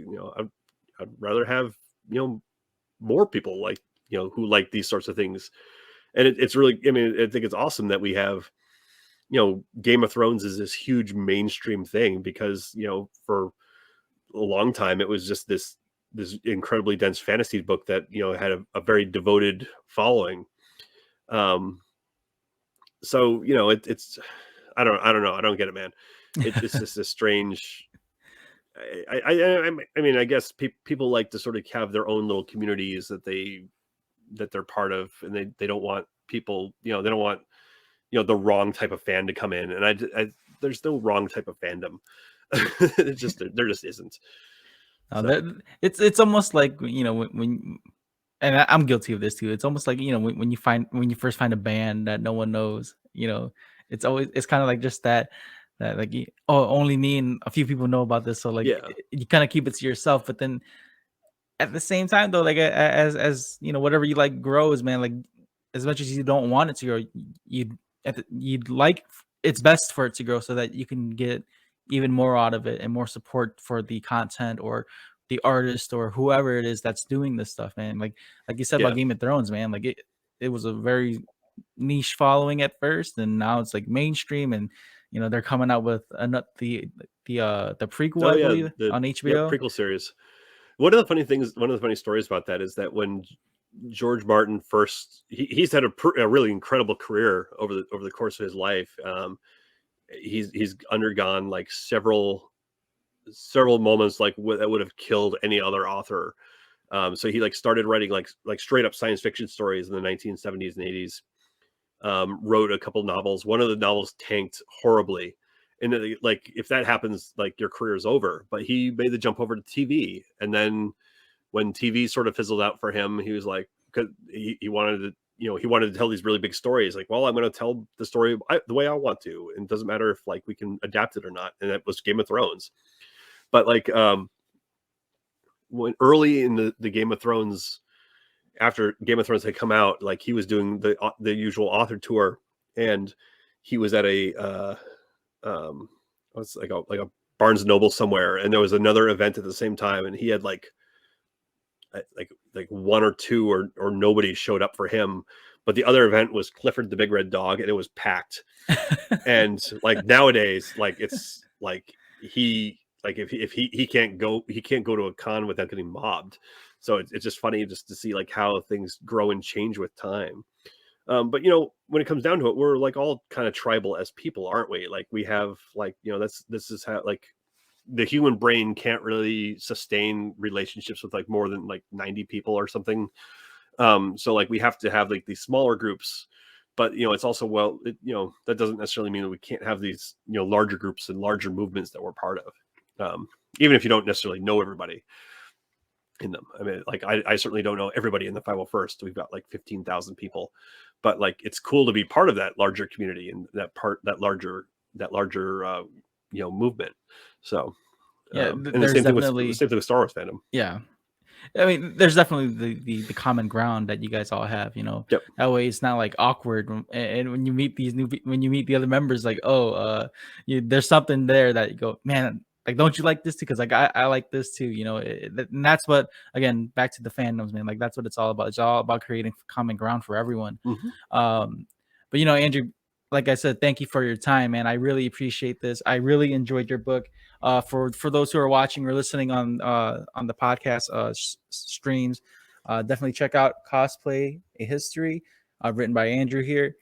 I'd rather have, more people like, who like these sorts of things. And it's really, I mean, I think it's awesome that we have, Game of Thrones is this huge mainstream thing, because, for a long time, it was just this incredibly dense fantasy book that, had a very devoted following. So, it's, I don't know. I don't get it, man. It's just a strange, I mean, I guess people like to sort of have their own little communities that they're part of, and they don't want people, they don't want, the wrong type of fan to come in. And I there's no wrong type of fandom. There just isn't. It's almost like, when and I'm guilty of this too. It's almost like, when you first find a band that no one knows, it's kind of like just that like, only me and a few people know about this. So like, you kind of keep it to yourself. But then at the same time though, like as whatever you like grows, man, like as much as you don't want it to grow, you'd like it's best for it to grow so that you can get even more out of it and more support for the content or the artist or whoever it is that's doing this stuff, man. Like you said about Game of Thrones, man, like it was a very niche following at first, and now it's like mainstream, and they're coming out with the prequel, I believe, on HBO. Prequel series. One of the funny stories about that is that when George Martin first, he's had a really incredible career over the course of his life. He's undergone like several moments like that would have killed any other author. So he like started writing like straight up science fiction stories in the 1970s and 80s. Wrote a couple novels. One of the novels tanked horribly, and like if that happens, like your career is over. But he made the jump over to TV, and then when TV sort of fizzled out for him, he was like, because he wanted to, he wanted to tell these really big stories. Like, well, I'm going to tell the story the way I want to, and it doesn't matter if like we can adapt it or not. And that was Game of Thrones. But like, when early in the Game of Thrones, after Game of Thrones had come out, like he was doing the usual author tour, and he was at a it's like a Barnes and Noble somewhere, and there was another event at the same time, and he had like one or two or nobody showed up for him, but the other event was Clifford the Big Red Dog, and it was packed. And like nowadays, like it's like like if he can't go to a con without getting mobbed. So it's just funny just to see like how things grow and change with time. But when it comes down to it, we're like all kind of tribal as people, aren't we? Like we have like this is how like the human brain can't really sustain relationships with like more than like 90 people or something. So like we have to have like these smaller groups, but it's also that doesn't necessarily mean that we can't have these larger groups and larger movements that we're part of, even if you don't necessarily know everybody in them. I mean, like I certainly don't know everybody in the 501st. We've got like 15,000 people, but like it's cool to be part of that larger community and that larger movement. So Yeah, and the there's same definitely thing with Star Wars fandom. yeah. I mean, there's definitely the common ground that you guys all have. Yep. That way it's not like awkward. And when you meet when you meet the other members, like, there's something there that you go, man, like, don't you like this too? Because like I like this too. And that's what, again, back to the fandoms, man. Like that's what it's all about. It's all about creating common ground for everyone. But Andrew, like I said, thank you for your time, man. I really appreciate this. I really enjoyed your book. For those who are watching or listening on the podcast streams, definitely check out Cosplay: A History, written by Andrew here.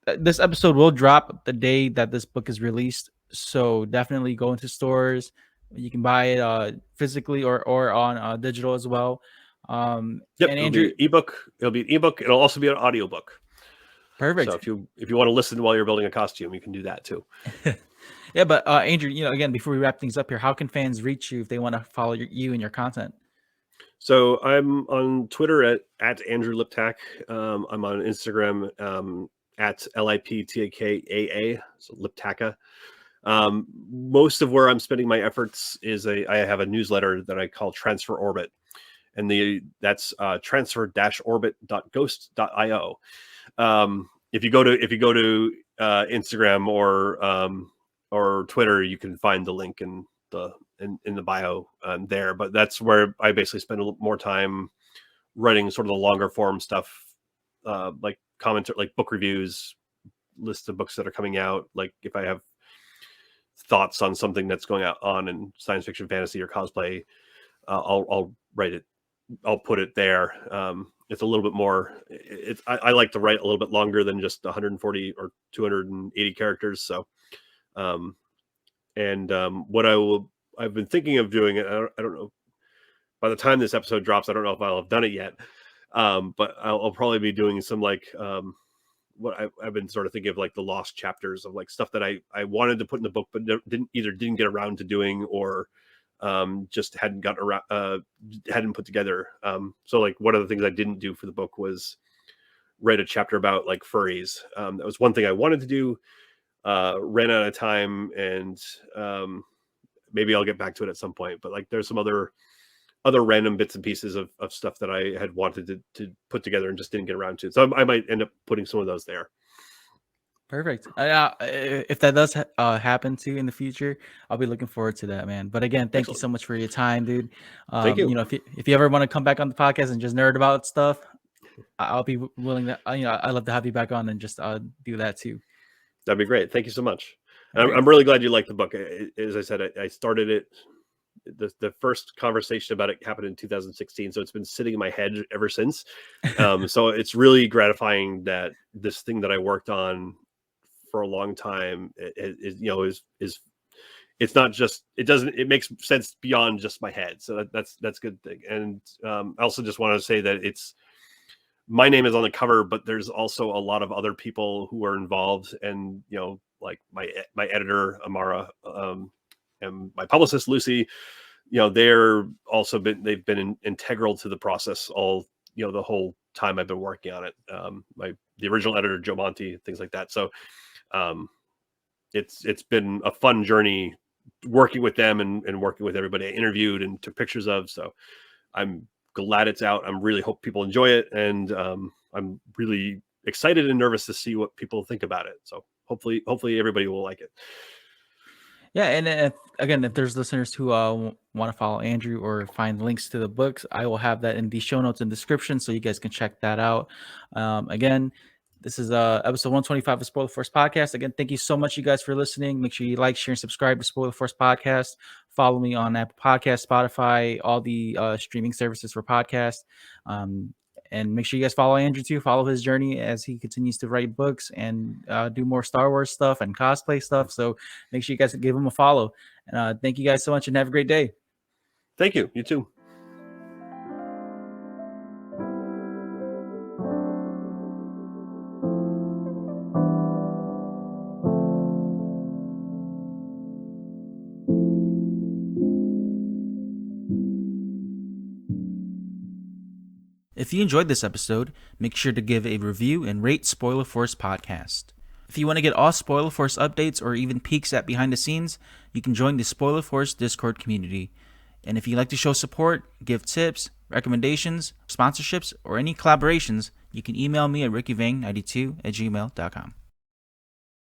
This episode will drop the day that this book is released, so definitely go into stores. You can buy it physically or on digital as well. Yep, and Andrew, it'll be an ebook. It'll also be an audiobook. Perfect. So if you want to listen while you're building a costume, you can do that too. Yeah, but Andrew, again, before we wrap things up here, how can fans reach you if they want to follow you and your content? So I'm on Twitter at Andrew Liptak. I'm on Instagram at LIPTAKAA, so Liptaka. Most of where I'm spending my efforts is I have a newsletter that I call Transfer Orbit, and that's transfer-orbit.ghost.io. If you go to Instagram or Twitter, you can find the link in the bio there. But that's where I basically spend a little more time writing sort of the longer form stuff, like like book reviews, lists of books that are coming out. Like if I have thoughts on something that's going on in science fiction, fantasy, or cosplay, I'll write it. I'll put it there. It's a little bit more. I like to write a little bit longer than just 140 or 280 characters. So, what I've been thinking of doing. I don't know. By the time this episode drops, I don't know if I'll have done it yet. But I'll probably be doing some like what I've been sort of thinking of, like the lost chapters of like stuff that I wanted to put in the book, but didn't get around to doing, or just hadn't gotten around, hadn't put together. So like one of the things I didn't do for the book was write a chapter about like furries. That was one thing I wanted to do, ran out of time, and maybe I'll get back to it at some point. But like there's some other random bits and pieces of stuff that I had wanted to put together and just didn't get around to. So I might end up putting some of those there. Perfect. If that does happen to you in the future, I'll be looking forward to that, man. But again, thank you so much for your time, dude. Thank you. If you ever want to come back on the podcast and just nerd about stuff, I'll be willing to. I'd love to have you back on and just do that too. That'd be great. Thank you so much. Right. I'm really glad you liked the book. As I said, I started it. The first conversation about it happened in 2016, so it's been sitting in my head ever since. So it's really gratifying that this thing that I worked on for a long time is it's not just, it makes sense beyond just my head. So that's a good thing. And I also just want to say that my name is on the cover, but there's also a lot of other people who are involved, and like my editor Amara, and my publicist Lucy. They've been integral to the process all the whole time I've been working on it. The original editor Joe Monti, things like that. So it's been a fun journey working with them and working with everybody I interviewed and took pictures of. So I'm glad it's out. I'm really hope people enjoy it, and I'm really excited and nervous to see what people think about it. So hopefully everybody will like it. Yeah, and if there's listeners who want to follow Andrew or find links to the books, I will have that in the show notes and description, so you guys can check that out. Again, This is episode 125 of Spoiler Force Podcast. Again, thank you so much, you guys, for listening. Make sure you like, share, and subscribe to Spoiler Force Podcast. Follow me on Apple Podcasts, Spotify, all the streaming services for podcasts. And make sure you guys follow Andrew too. Follow his journey as he continues to write books and do more Star Wars stuff and cosplay stuff. So make sure you guys give him a follow. And thank you guys so much and have a great day. Thank you. You too. If you enjoyed this episode, make sure to give a review and rate Spoiler Force Podcast. If you want to get all Spoiler Force updates or even peeks at behind the scenes, you can join the Spoiler Force Discord community. And if you'd like to show support, give tips, recommendations, sponsorships, or any collaborations, you can email me at rickyvang92@gmail.com.